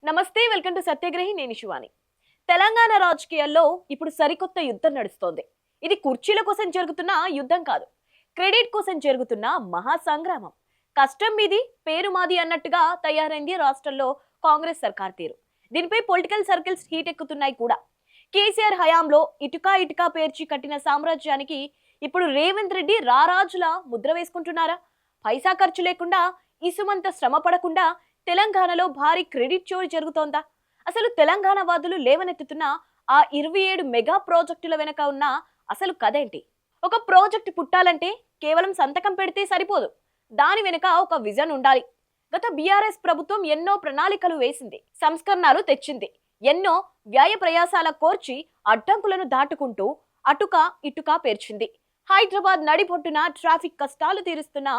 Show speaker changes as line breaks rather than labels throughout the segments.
నమస్తే, welcome to సత్యగ్రహి. నేను శివాని. తెలంగాణ రాజకీయాల్లో ఇప్పుడు సరికొత్త యుద్ధం నడుస్తోంది. ఇది కుర్చీల కోసం జరుగుతున్న యుద్ధం కాదు, క్రెడిట్ కోసం జరుగుతున్న మహా సంగ్రామం. కష్టం మీది, పేరు మాది అన్నట్టుగా తయారైంది రాష్ట్రంలో కాంగ్రెస్ సర్కార్ తీరు. దీనిపై పొలిటికల్ సర్కిల్స్ హీట్ ఎక్కుతున్నాయి కూడా. కేసీఆర్ హయాంలో ఇటుకా పేర్చి కట్టిన సామ్రాజ్యానికి ఇప్పుడు రేవంత్ రెడ్డి రారాజుల ముద్ర వేసుకుంటున్నారా? పైసా ఖర్చు లేకుండా, ఇసుమంత శ్రమ పడకుండా తెలంగాణలో భారీ క్రెడిట్ చోరీ జరుగుతోందా? అసలు తెలంగాణ వాదులు లేవనెత్తుతున్న ఆ 27 మెగా ప్రాజెక్టుల వెనక ఉన్న అసలు కథ ఏంటి? ఒక ప్రాజెక్టు పుట్టాలంటే కేవలం సంతకం పెడితే సరిపోదు, దాని వెనుక ఒక విజన్ ఉండాలి. గత బీఆర్ఎస్ ప్రభుత్వం ఎన్నో ప్రణాళికలు వేసింది, సంస్కరణలు తెచ్చింది, ఎన్నో వ్యయ ప్రయాసాల కోర్చి అడ్డంకులను దాటుకుంటూ ఇటుకా పేర్చింది. హైదరాబాద్ నడిబొట్టున ట్రాఫిక్ కష్టాలు తీరుస్తున్న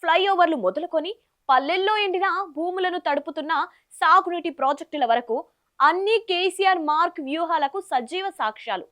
ఫ్లైఓవర్లు మొదలుకొని పల్లెల్లో ఎండిన భూములను తడుపుతున్న సాగునీటి ప్రాజెక్టుల వరకు అన్ని కేసీఆర్ మార్క్ వ్యూహాలకు సజీవ సాక్ష్యాలు.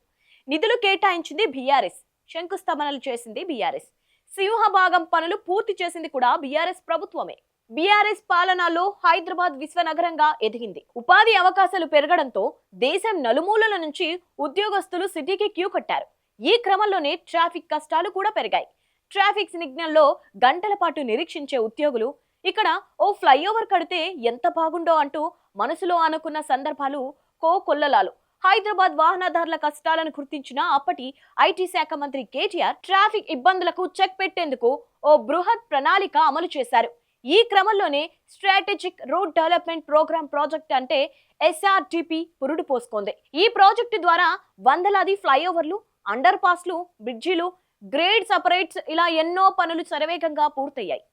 నిధులు కేటాయించింది బీఆర్ఎస్, శంకుస్థాపనలు చేసింది బీఆర్ఎస్, సింహభాగం పనులు పూర్తి చేసింది కూడా బీఆర్ఎస్ ప్రభుత్వమే. బీఆర్ఎస్ పాలనలో హైదరాబాద్ విశ్వనగరంగా ఎదిగింది. ఉపాధి అవకాశాలు పెరగడంతో దేశం నలుమూలల నుంచి ఉద్యోగస్తులు సిటీకి క్యూ కట్టారు. ఈ క్రమంలోనే ట్రాఫిక్ కష్టాలు కూడా పెరిగాయి. ట్రాఫిక్ సిగ్నల్లో గంటల పాటు నిరీక్షించే ఉద్యోగులు ఇక్కడ ఓ ఫ్లైఓవర్ కడితే ఎంత బాగుండో అంటూ మనసులో అనుకున్న సందర్భాలు కోకొల్లలాలు. హైదరాబాద్ వాహనదారుల కష్టాలను గుర్తించిన అప్పటి ఐటీ శాఖ మంత్రి కేటీఆర్ ట్రాఫిక్ ఇబ్బందులకు చెక్ పెట్టేందుకు ఓ బృహత్ ప్రణాళిక అమలు చేశారు. ఈ క్రమంలోనే strategic road development program project అంటే SRDP పురుడు పోసుకుంది. ఈ ప్రాజెక్టు ద్వారా వందలాది ఫ్లైఓవర్లు, అండర్ పాస్లు, బ్రిడ్జిలు, గ్రేడ్ సపరేట్స్ ఇలా ఎన్నో పనులు శరవేగంగా పూర్తయ్యాయి.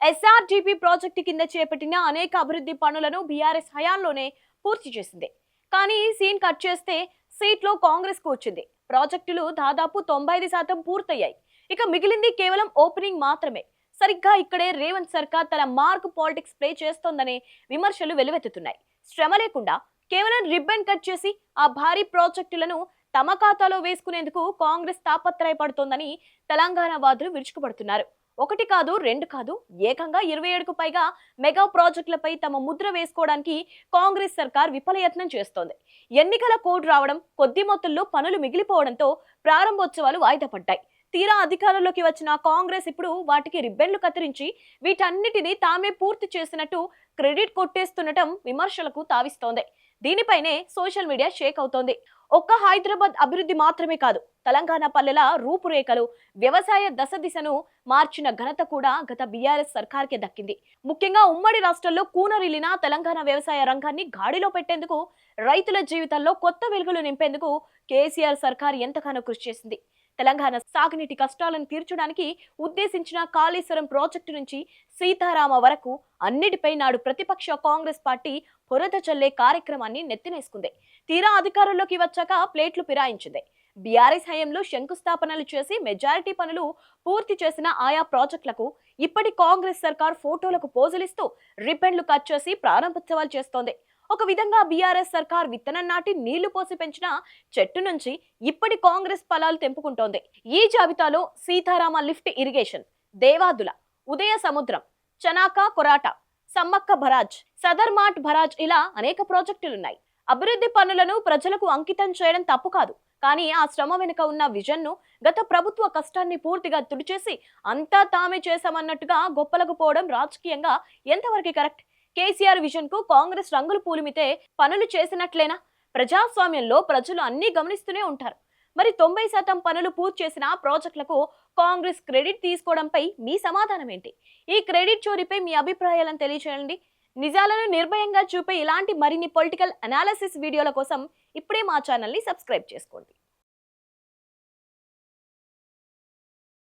SRDP ప్రాజెక్టు కింద చేపట్టిన అనేక అభివృద్ధి పనులను బీఆర్ఎస్ హయాంలోనే పూర్తి చేసింది. కానీ సీన్ కట్ చేస్తే సీట్లో కాంగ్రెస్ కు వచ్చింది. ప్రాజెక్టులు దాదాపు 95% పూర్తయ్యాయి. ఇక మిగిలింది కేవలం ఓపెనింగ్ మాత్రమే. సరిగ్గా ఇక్కడే రేవంత్ సర్కార్ తన మార్క్ పాలిటిక్స్ ప్లే చేస్తోందనే విమర్శలు వెలువెత్తుతున్నాయి. శ్రమ లేకుండా కేవలం రిబ్బన్ కట్ చేసి ఆ భారీ ప్రాజెక్టులను తమ ఖాతాలో వేసుకునేందుకు కాంగ్రెస్ తాపత్రయపడుతోందని తెలంగాణ వాదులు విరుచుకుపడుతున్నారు. ఒకటి కాదు, రెండు కాదు, ఏకంగా 27కు పైగా మెగా ప్రాజెక్టులపై తమ ముద్ర వేసుకోవడానికి కాంగ్రెస్ సర్కార్ విఫలయత్నం చేస్తోంది. ఎన్నికల కోడ్ రావడం, కొద్ది మొత్తంలో పనులు మిగిలిపోవడంతో ప్రారంభోత్సవాలు వాయిదా పడ్డాయి. తీరా అధికారంలోకి వచ్చిన కాంగ్రెస్ ఇప్పుడు వాటికి రిబ్బన్లు కత్తిరించి వీటన్నిటినీ తామే పూర్తి చేసినట్టు క్రెడిట్ కొట్టేస్తుండటం విమర్శలకు తావిస్తోంది. దీనిపైనే సోషల్ మీడియా షేక్ అవుతోంది. ఒక్క హైదరాబాద్ అభివృద్ధి మాత్రమే కాదు, తెలంగాణ పల్లెల రూపురేఖలు, వ్యవసాయ దశదిశను మార్చిన ఘనత కూడా గత బీఆర్ఎస్ సర్కార్కే దక్కింది. ముఖ్యంగా ఉమ్మడి రాష్ట్రంలో కూనరిల్లిన తెలంగాణ వ్యవసాయ రంగాన్ని గాడిలో పెట్టేందుకు, రైతుల జీవితాల్లో కొత్త వెలుగులు నింపేందుకు కేసీఆర్ సర్కార్ ఎంతగానో కృషి చేసింది. తెలంగాణ సాగునీటి కష్టాలను తీర్చడానికి ఉద్దేశించిన కాళేశ్వరం ప్రాజెక్టు నుంచి సీతారామ వరకు అన్నిటిపై నాడు ప్రతిపక్ష కాంగ్రెస్ పార్టీ బురద చల్లే కార్యక్రమాన్ని నెత్తినేసుకుంది. తీరా అధికారంలోకి వచ్చాక ప్లేట్లు ఫిరాయించింది. బీఆర్ఎస్ హయాంలో శంకుస్థాపనలు చేసి మెజారిటీ పనులు పూర్తి చేసిన ఆయా ప్రాజెక్టులకు ఇప్పటి కాంగ్రెస్ సర్కార్ ఫోటోలకు పోజులిస్తూ రిబ్బన్లు కట్ చేసి ప్రారంభోత్సవాలు చేస్తోంది. ఒక విధంగా బీఆర్ఎస్ సర్కార్ విత్తనం నాటి నీళ్లు పోసి పెంచిన చెట్టు నుంచి ఇప్పటి కాంగ్రెస్ ఫలాలు తెంపుకుంటోంది. ఈ జాబితాలో సీతారామ లిఫ్ట్ ఇరిగేషన్, దేవాదుల, ఉదయ సముద్రం, చనాక కొరాట, సమ్మక్క బరాజ్, సదర్మాట్ బరాజ్ ఇలా అనేక ప్రాజెక్టులున్నాయి. అభివృద్ధి పనులను ప్రజలకు అంకితం చేయడం తప్పు కాదు, కానీ ఆ శ్రమ వెనుక ఉన్న విజన్ను, గత ప్రభుత్వ కష్టాన్ని పూర్తిగా తుడిచేసి అంతా తామే చేశామన్నట్టుగా గొప్పలకు పోవడం రాజకీయంగా ఎంతవరకు కరెక్ట్? కేసీఆర్ విజన్ కు కాంగ్రెస్ రంగులు పూలిమితే పనులు చేసినట్లేనా? ప్రజాస్వామ్యంలో ప్రజలు అన్ని గమనిస్తూనే ఉంటారు. మరి 90% పనులు పూర్తి చేసిన ప్రాజెక్టులకు కాంగ్రెస్ క్రెడిట్ తీసుకోవడంపై మీ సమాధానం ఏంటి? ఈ క్రెడిట్ చోరీపై మీ అభిప్రాయాలను తెలియజేయండి. నిజాలను నిర్భయంగా చూపే ఇలాంటి మరిన్ని పొలిటికల్ అనాలిసిస్ వీడియోల కోసం ఇప్పుడే మా ఛానల్ని సబ్స్క్రైబ్ చేసుకోండి.